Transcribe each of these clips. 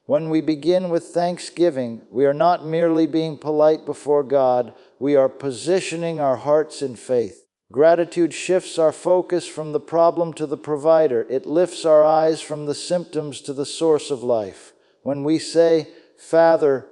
When we begin with thanksgiving, we are not merely being polite before God, we are positioning our hearts in faith. Gratitude shifts our focus from the problem to the provider. It lifts our eyes from the symptoms to the source of life. When we say, Father,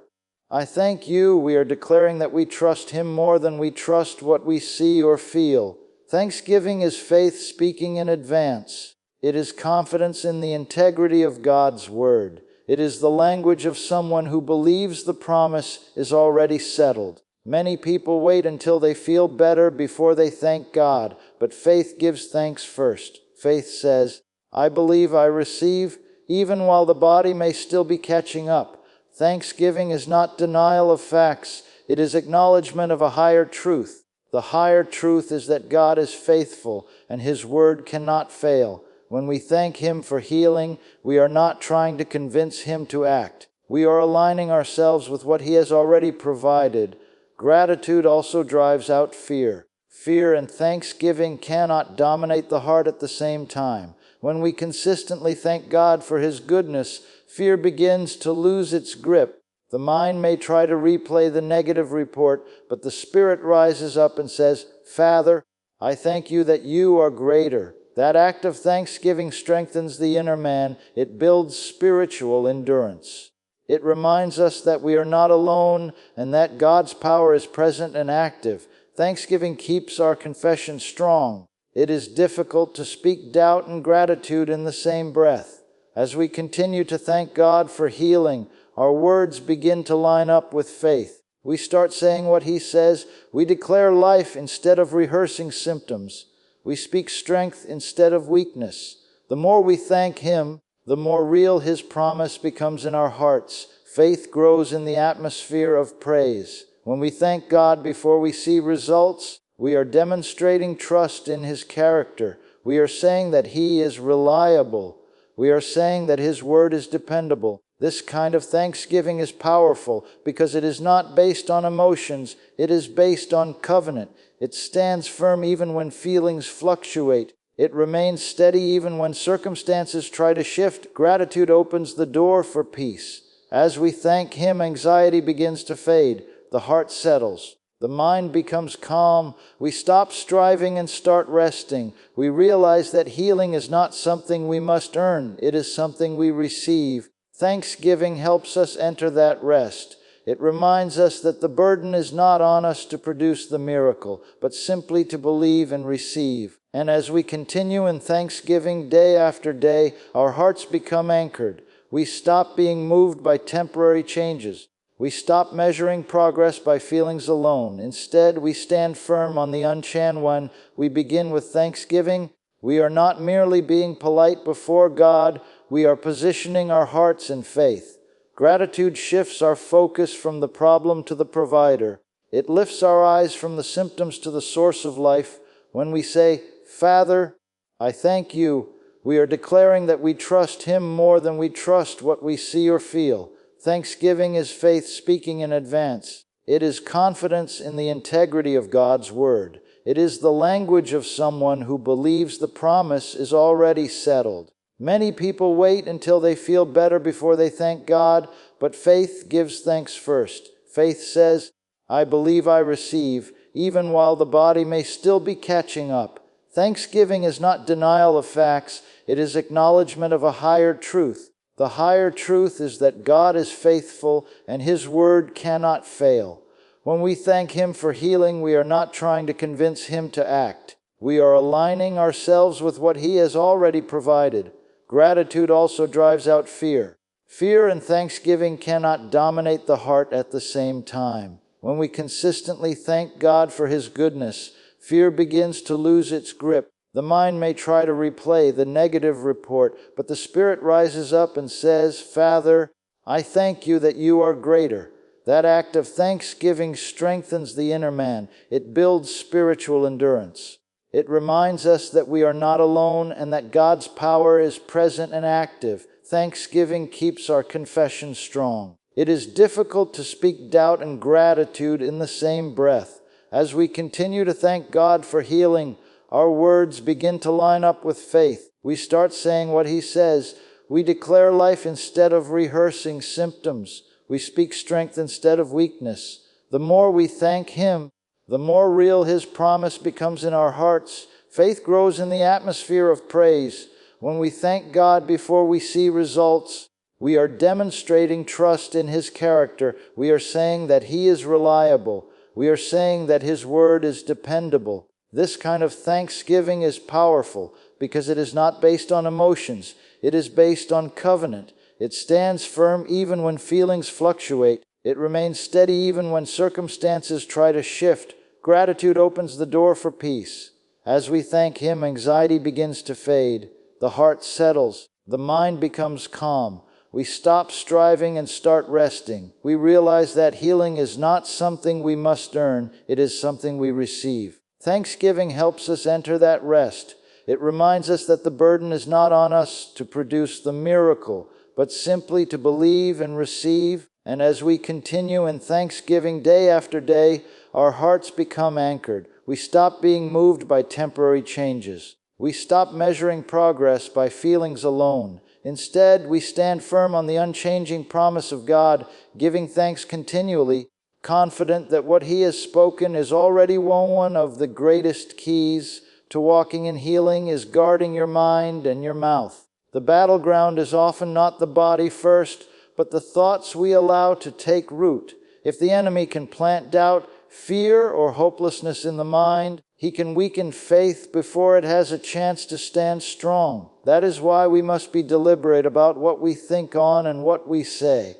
I thank you, we are declaring that we trust Him more than we trust what we see or feel. Thanksgiving is faith speaking in advance. It is confidence in the integrity of God's Word. It is the language of someone who believes the promise is already settled. Many people wait until they feel better before they thank God, but faith gives thanks first. Faith says, I believe I receive, even while the body may still be catching up. Thanksgiving is not denial of facts, it is acknowledgement of a higher truth. The higher truth is that God is faithful, and His word cannot fail. When we thank Him for healing, we are not trying to convince Him to act. We are aligning ourselves with what He has already provided. Gratitude also drives out fear. Fear and thanksgiving cannot dominate the heart at the same time. When we consistently thank God for His goodness, fear begins to lose its grip. The mind may try to replay the negative report, but the Spirit rises up and says, Father, I thank you that you are greater. That act of thanksgiving strengthens the inner man. It builds spiritual endurance. It reminds us that we are not alone and that God's power is present and active. Thanksgiving keeps our confession strong. It is difficult to speak doubt and gratitude in the same breath. As we continue to thank God for healing, our words begin to line up with faith. We start saying what He says. We declare life instead of rehearsing symptoms. We speak strength instead of weakness. The more we thank Him, the more real His promise becomes in our hearts. Faith grows in the atmosphere of praise. When we thank God before we see results, we are demonstrating trust in His character. We are saying that He is reliable. We are saying that His word is dependable. This kind of thanksgiving is powerful because it is not based on emotions. It is based on covenant. It stands firm even when feelings fluctuate. It remains steady even when circumstances try to shift. Gratitude opens the door for peace. As we thank Him, anxiety begins to fade. The heart settles. The mind becomes calm. We stop striving and start resting. We realize that healing is not something we must earn. It is something we receive. Thanksgiving helps us enter that rest. It reminds us that the burden is not on us to produce the miracle, but simply to believe and receive. And as we continue in thanksgiving day after day, our hearts become anchored. We stop being moved by temporary changes. We stop measuring progress by feelings alone. Instead, we stand firm on the unchanged one. We begin with thanksgiving. We are not merely being polite before God. We are positioning our hearts in faith. Gratitude shifts our focus from the problem to the provider. It lifts our eyes from the symptoms to the source of life. When we say, Father, I thank you, we are declaring that we trust Him more than we trust what we see or feel. Thanksgiving is faith speaking in advance. It is confidence in the integrity of God's Word. It is the language of someone who believes the promise is already settled. Many people wait until they feel better before they thank God, but faith gives thanks first. Faith says, I believe I receive, even while the body may still be catching up. Thanksgiving is not denial of facts, it is acknowledgement of a higher truth. The higher truth is that God is faithful and His word cannot fail. When we thank Him for healing, we are not trying to convince Him to act. We are aligning ourselves with what He has already provided. Gratitude also drives out fear. Fear and thanksgiving cannot dominate the heart at the same time. When we consistently thank God for His goodness, fear begins to lose its grip. The mind may try to replay the negative report, but the Spirit rises up and says, Father, I thank you that you are greater. That act of thanksgiving strengthens the inner man. It builds spiritual endurance. It reminds us that we are not alone and that God's power is present and active. Thanksgiving keeps our confession strong. It is difficult to speak doubt and gratitude in the same breath. As we continue to thank God for healing, our words begin to line up with faith. We start saying what He says. We declare life instead of rehearsing symptoms. We speak strength instead of weakness. The more we thank Him, the more real His promise becomes in our hearts. Faith grows in the atmosphere of praise. When we thank God before we see results, we are demonstrating trust in His character. We are saying that He is reliable. We are saying that His word is dependable. This kind of thanksgiving is powerful because it is not based on emotions. It is based on covenant. It stands firm even when feelings fluctuate. It remains steady even when circumstances try to shift. Gratitude opens the door for peace. As we thank Him, anxiety begins to fade. The heart settles. The mind becomes calm. We stop striving and start resting. We realize that healing is not something we must earn. It is something we receive. Thanksgiving helps us enter that rest. It reminds us that the burden is not on us to produce the miracle, but simply to believe and receive. And as we continue in thanksgiving day after day, our hearts become anchored. We stop being moved by temporary changes. We stop measuring progress by feelings alone. Instead, we stand firm on the unchanging promise of God, giving thanks continually, confident that what He has spoken is already one of the greatest keys to walking in healing is guarding your mind and your mouth. The battleground is often not the body first, but the thoughts we allow to take root. If the enemy can plant doubt, fear, or hopelessness in the mind, he can weaken faith before it has a chance to stand strong. That is why we must be deliberate about what we think on and what we say.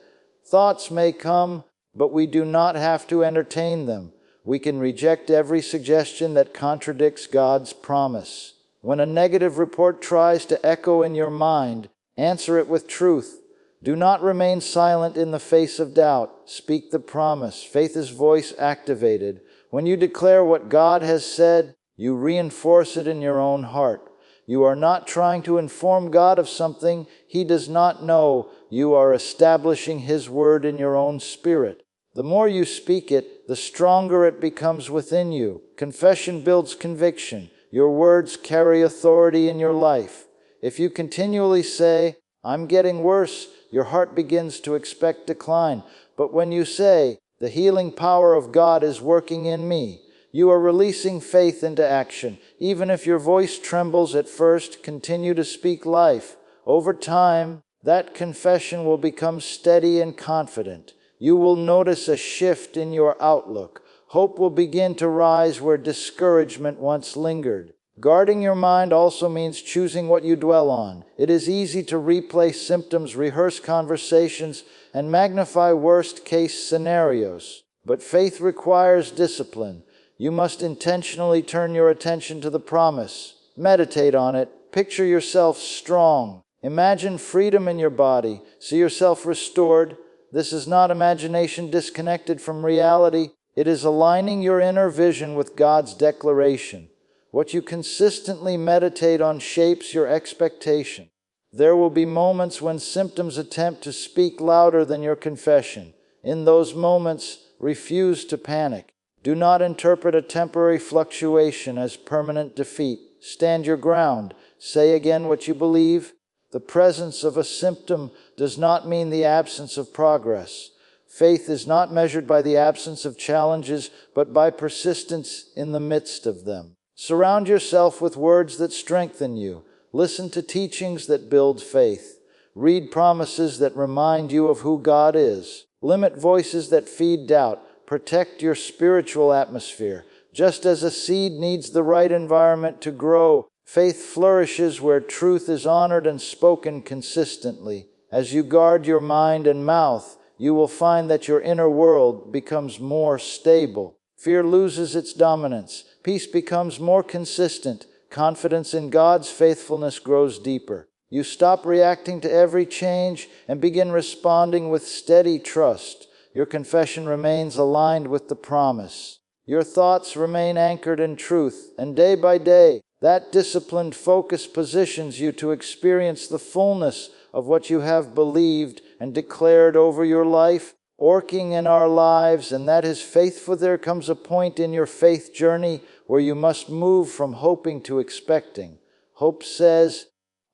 Thoughts may come, but we do not have to entertain them. We can reject every suggestion that contradicts God's promise. When a negative report tries to echo in your mind, answer it with truth. Do not remain silent in the face of doubt. Speak the promise. Faith is voice activated. When you declare what God has said, you reinforce it in your own heart. You are not trying to inform God of something He does not know. You are establishing His word in your own spirit. The more you speak it, the stronger it becomes within you. Confession builds conviction. Your words carry authority in your life. If you continually say, "I'm getting worse," your heart begins to expect decline. But when you say, "The healing power of God is working in me," you are releasing faith into action. Even if your voice trembles at first, continue to speak life. Over time, that confession will become steady and confident. You will notice a shift in your outlook. Hope will begin to rise where discouragement once lingered. Guarding your mind also means choosing what you dwell on. It is easy to replay symptoms, rehearse conversations, and magnify worst-case scenarios. But faith requires discipline. You must intentionally turn your attention to the promise. Meditate on it. Picture yourself strong. Imagine freedom in your body. See yourself restored. This is not imagination disconnected from reality. It is aligning your inner vision with God's declaration. What you consistently meditate on shapes your expectation. There will be moments when symptoms attempt to speak louder than your confession. In those moments, refuse to panic. Do not interpret a temporary fluctuation as permanent defeat. Stand your ground. Say again what you believe. The presence of a symptom does not mean the absence of progress. Faith is not measured by the absence of challenges, but by persistence in the midst of them. Surround yourself with words that strengthen you. Listen to teachings that build faith. Read promises that remind you of who God is. Limit voices that feed doubt. Protect your spiritual atmosphere. Just as a seed needs the right environment to grow, faith flourishes where truth is honored and spoken consistently. As you guard your mind and mouth, you will find that your inner world becomes more stable. Fear loses its dominance. Peace becomes more consistent. Confidence in God's faithfulness grows deeper. You stop reacting to every change and begin responding with steady trust. Your confession remains aligned with the promise. Your thoughts remain anchored in truth, and day by day, that disciplined focus positions you to experience the fullness of what you have believed and declared over your life, working in our lives, and that is faithful. There comes a point in your faith journey where you must move from hoping to expecting. Hope says,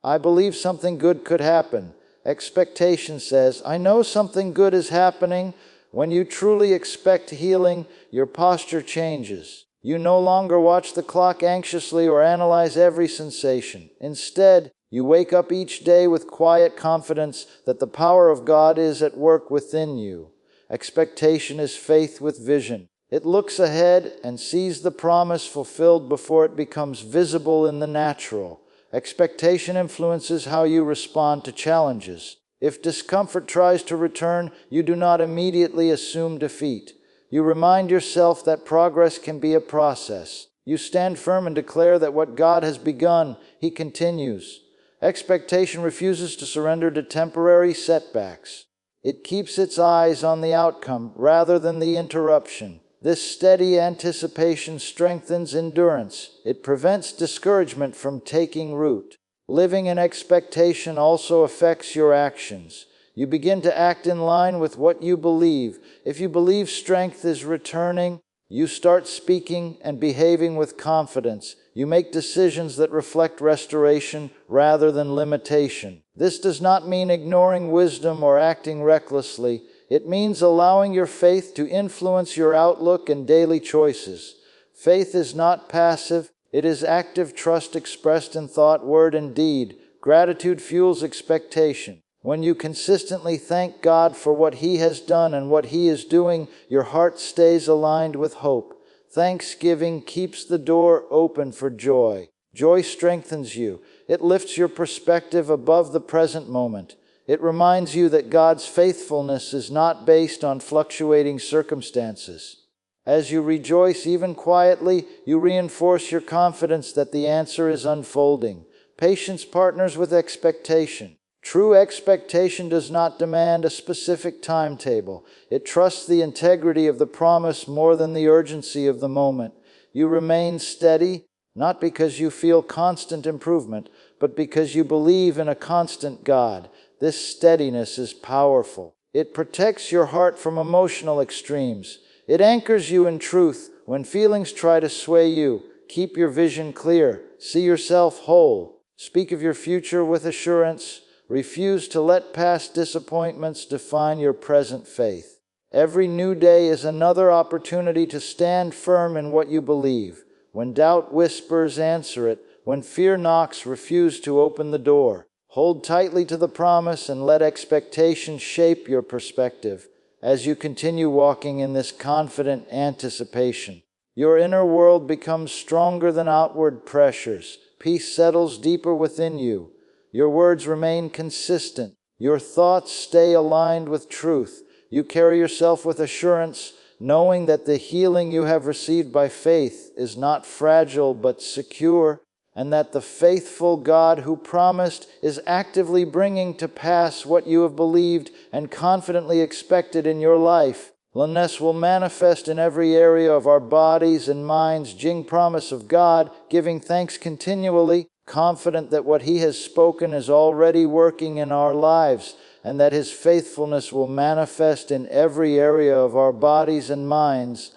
I believe something good could happen. Expectation says, I know something good is happening. When you truly expect healing, your posture changes. You no longer watch the clock anxiously or analyze every sensation. Instead, you wake up each day with quiet confidence that the power of God is at work within you. Expectation is faith with vision. It looks ahead and sees the promise fulfilled before it becomes visible in the natural. Expectation influences how you respond to challenges. If discomfort tries to return, you do not immediately assume defeat. You remind yourself that progress can be a process. You stand firm and declare that what God has begun, He continues. Expectation refuses to surrender to temporary setbacks. It keeps its eyes on the outcome rather than the interruption. This steady anticipation strengthens endurance. It prevents discouragement from taking root. Living in expectation also affects your actions. You begin to act in line with what you believe. If you believe strength is returning, you start speaking and behaving with confidence. You make decisions that reflect restoration rather than limitation. This does not mean ignoring wisdom or acting recklessly. It means allowing your faith to influence your outlook and daily choices. Faith is not passive. It is active trust expressed in thought, word, and deed. Gratitude fuels expectation. When you consistently thank God for what He has done and what He is doing, your heart stays aligned with hope. Thanksgiving keeps the door open for joy. Joy strengthens you. It lifts your perspective above the present moment. It reminds you that God's faithfulness is not based on fluctuating circumstances. As you rejoice even quietly, you reinforce your confidence that the answer is unfolding. Patience partners with expectation. True expectation does not demand a specific timetable. It trusts the integrity of the promise more than the urgency of the moment. You remain steady, not because you feel constant improvement, but because you believe in a constant God. This steadiness is powerful. It protects your heart from emotional extremes. It anchors you in truth when feelings try to sway you. Keep your vision clear. See yourself whole. Speak of your future with assurance. Refuse to let past disappointments define your present faith. Every new day is another opportunity to stand firm in what you believe. When doubt whispers, answer it. When fear knocks, refuse to open the door. Hold tightly to the promise and let expectation shape your perspective. As you continue walking in this confident anticipation, your inner world becomes stronger than outward pressures. Peace settles deeper within you. Your words remain consistent. Your thoughts stay aligned with truth. You carry yourself with assurance, knowing that the healing you have received by faith is not fragile but secure, and that the faithful God who promised is actively bringing to pass what you have believed and confidently expected in your life. Lyness will manifest in every area of our bodies and minds. Jing promise of God, giving thanks continually, confident that what He has spoken is already working in our lives, and that His faithfulness will manifest in every area of our bodies and minds.